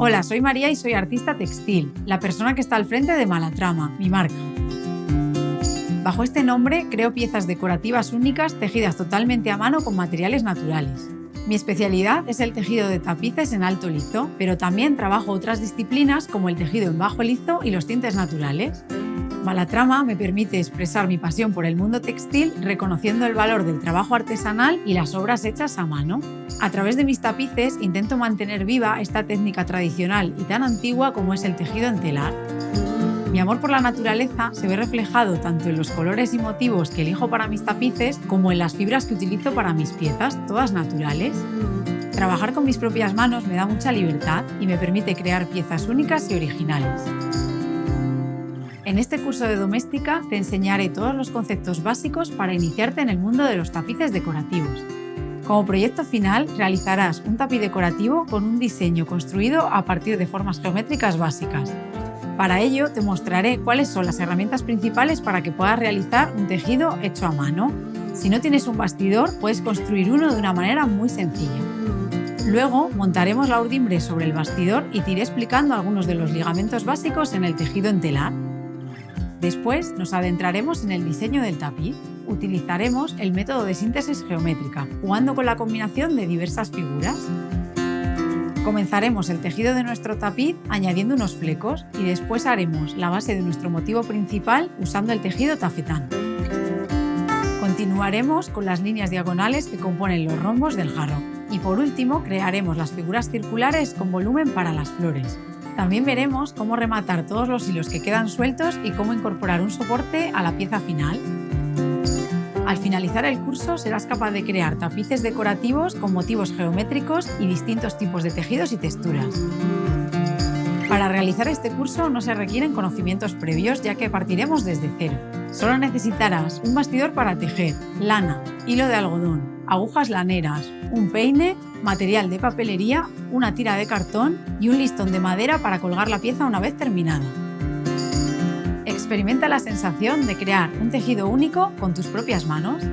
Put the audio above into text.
Hola, soy María y soy artista textil, la persona que está al frente de Malatrama, mi marca. Bajo este nombre creo piezas decorativas únicas tejidas totalmente a mano con materiales naturales. Mi especialidad es el tejido de tapices en alto lizo, pero también trabajo otras disciplinas como el tejido en bajo lizo y los tintes naturales. Malatrama me permite expresar mi pasión por el mundo textil reconociendo el valor del trabajo artesanal y las obras hechas a mano. A través de mis tapices intento mantener viva esta técnica tradicional y tan antigua como es el tejido en telar. Mi amor por la naturaleza se ve reflejado tanto en los colores y motivos que elijo para mis tapices como en las fibras que utilizo para mis piezas, todas naturales. Trabajar con mis propias manos me da mucha libertad y me permite crear piezas únicas y originales. En este curso de doméstica te enseñaré todos los conceptos básicos para iniciarte en el mundo de los tapices decorativos. Como proyecto final, realizarás un tapiz decorativo con un diseño construido a partir de formas geométricas básicas. Para ello, te mostraré cuáles son las herramientas principales para que puedas realizar un tejido hecho a mano. Si no tienes un bastidor, puedes construir uno de una manera muy sencilla. Luego, montaremos la urdimbre sobre el bastidor y te iré explicando algunos de los ligamentos básicos en el tejido en telar. Después nos adentraremos en el diseño del tapiz. Utilizaremos el método de síntesis geométrica, jugando con la combinación de diversas figuras. Comenzaremos el tejido de nuestro tapiz añadiendo unos flecos y después haremos la base de nuestro motivo principal usando el tejido tafetán. Continuaremos con las líneas diagonales que componen los rombos del jarrón. Y por último, crearemos las figuras circulares con volumen para las flores. También veremos cómo rematar todos los hilos que quedan sueltos y cómo incorporar un soporte a la pieza final. Al finalizar el curso serás capaz de crear tapices decorativos con motivos geométricos y distintos tipos de tejidos y texturas. Para realizar este curso no se requieren conocimientos previos ya que partiremos desde cero. Solo necesitarás un bastidor para tejer, lana, hilo de algodón, agujas laneras, un peine, material de papelería, una tira de cartón y un listón de madera para colgar la pieza una vez terminada. Experimenta la sensación de crear un tejido único con tus propias manos.